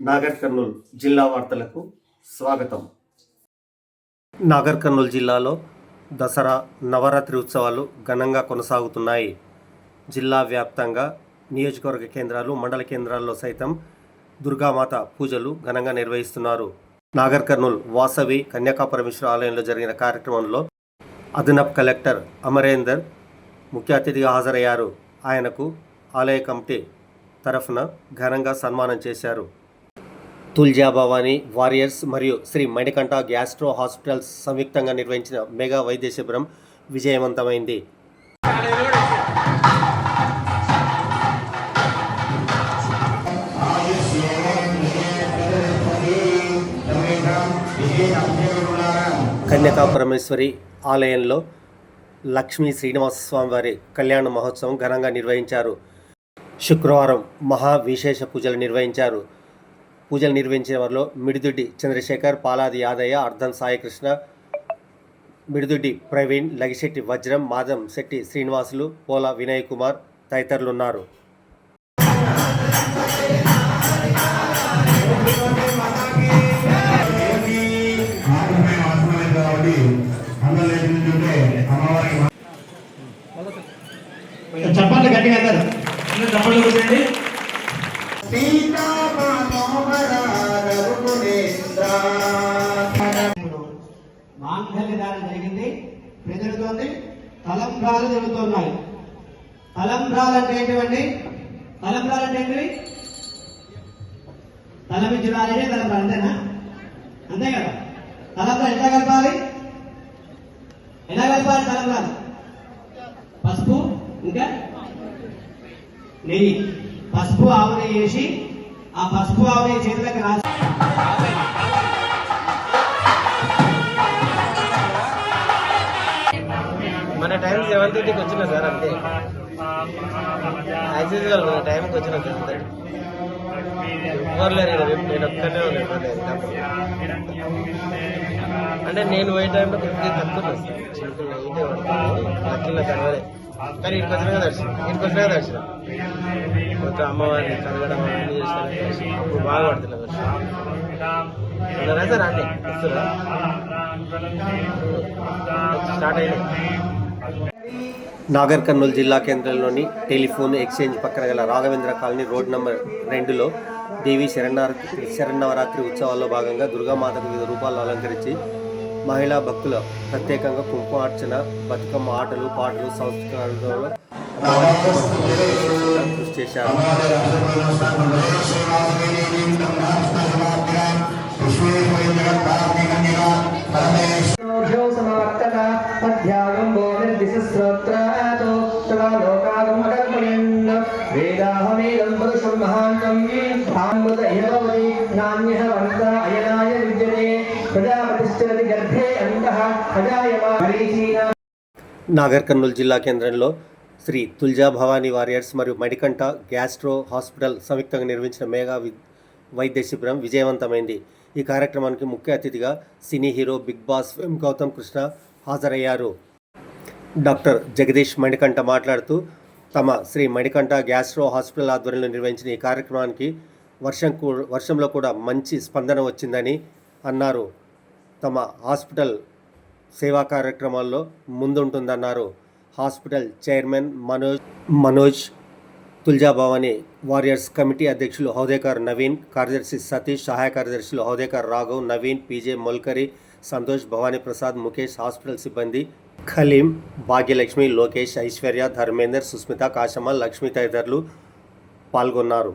నాగర్ కర్నూల్ జిల్లా వార్తలకు స్వాగతం. నాగర్ కర్నూల్ జిల్లాలో దసరా నవరాత్రి ఉత్సవాలు ఘనంగా కొనసాగుతున్నాయి. జిల్లా వ్యాప్తంగా నియోజకవర్గ కేంద్రాలు, మండల కేంద్రాల్లో సైతం దుర్గామాత పూజలు ఘనంగా నిర్వహిస్తున్నారు. నాగర్ కర్నూల్ వాసవి కన్యకాపరమేశ్వర ఆలయంలో జరిగిన కార్యక్రమంలో అదనపు కలెక్టర్ అమరేందర్ ముఖ్య అతిథిగా హాజరయ్యారు. ఆయనకు ఆలయ కమిటీ తరఫున ఘనంగా సన్మానం చేశారు. తుల్జా భవానీ వారియర్స్ మరియు శ్రీ మణికంఠ గ్యాస్ట్రో హాస్పిటల్స్ సంయుక్తంగా నిర్వహించిన మెగా వైద్య శిబిరం విజయవంతమైంది. కన్యకాపరమేశ్వరి ఆలయంలో లక్ష్మీ శ్రీనివాసస్వామి వారి కళ్యాణ మహోత్సవం ఘనంగా నిర్వహించారు. శుక్రవారం మహా విశేష పూజలు నిర్వహించారు. పూజలు నిర్వహించిన వారిలో మిడిదుడ్డి చంద్రశేఖర్, పాలాది యాదయ్య, అర్ధం సాయికృష్ణ, మిడిదుడ్డి ప్రవీణ్, లగిశెట్టి వజ్రం, మాధం శెట్టి శ్రీనివాసులు, పోల వినయ్ కుమార్ తదితరులు ఉన్నారు. చెప్పండి గట్టిగా చెప్పండి. మాంగళ్య దానం జరిగింది, ప్రజలుతోంది. తలంబ్రాలు జరుగుతున్నాయి. తలంబ్రాలు అంటే ఏంటివండి? తలంబ్రాలు అంటే ఏంటివి? తలమించడాలనే తలంబ్రాలు, అంతేనా? అంతే కదా. తలంబ్రాలు ఎలా కలపాలి? తలంబ్రాలు పసుపు, ఇంకా నెయ్యి. పసుపు ఆవు నెయ్యి వేసి ఆ పసుపు ఆవు నెయ్యి చేతులకు రాసి మన టైం 7:30కి వచ్చిన సార్, అంతే యాక్సెస్ గా మన టైంకి వచ్చిన సార్, అంతే. ఎవరు లేరు, నేను ఒక్కనే ఉన్నాను. అంటే నేను పోయే టైంలో కొద్దిగా తక్కువ సార్, చిలుకలు అయితే పడుతుంది లక్కీలో కనవలే. కానీ ఇంటికి వచ్చినాక దర్శనం కొత్త అమ్మవారిని కడగడం అన్నీ చేసిన అప్పుడు బాగా పడుతున్నా దర్శనం. సార్ అండి వస్తున్నా స్టార్ట్ అయినాయి. నాగర్ కర్నూల్ జిల్లా కేంద్రంలోని టెలిఫోన్ ఎక్స్చేంజ్ పక్కన గల రాఘవేంద్ర కాలనీ రోడ్ నంబర్ 2లో దేవి శరన్నవరాత్రి ఉత్సవాల్లో భాగంగా దుర్గామాతకు వివిధ రూపాల్లో అలంకరించి మహిళా భక్తుల ప్రత్యేకంగా కుంకుమార్చన, బతుకమ్మ ఆటలు, పాటలు, సంస్కారాలలో కృషి చేశారు. నాగర్ కర్నూల్ జిల్లా కేంద్రంలో శ్రీ తుల్జా భవానీ వారియర్స్ మరియు మణికంఠ గ్యాస్ట్రో హాస్పిటల్ సంయుక్తంగా నిర్వహించిన మెగా వైద్య శిబిరం విజయవంతమైంది. ఈ కార్యక్రమానికి ముఖ్య అతిథిగా cine hero Bigg Boss Gautam Krishna హాజరయ్యారు. డాక్టర్ జగదీష్ మణికంఠ మాట్లాడుతూ తమ శ్రీ మణికంఠ గ్యాస్ట్రో హాస్పిటల్ ఆధ్వర్యంలో నిర్వహించిన ఈ కార్యక్రమానికి వర్షంలో కూడా మంచి స్పందన వచ్చిందని అన్నారు. తమ హాస్పిటల్ సేవా కార్యక్రమాల్లో ముందుంటుందన్నారు. Hospital chairman Manoj, Tulja Bhavani warriors committee అధ్యక్షులు హౌదేకర్ నవీన్, కార్యదర్శి సతీష్, సహాయ కార్యదర్శులు హౌదేకర్ రాఘవ్, నవీన్, పీజే మొల్కరి, సంతోష్, భవానీ ప్రసాద్, ముఖేష్, హాస్పిటల్ సిబ్బంది ఖలీం, భాగ్యలక్ష్మి, లోకేష్, ఐశ్వర్య, ధర్మేందర్, సుస్మిత, కాశమ్మ, లక్ష్మి తదితరులు పాల్గొన్నారు.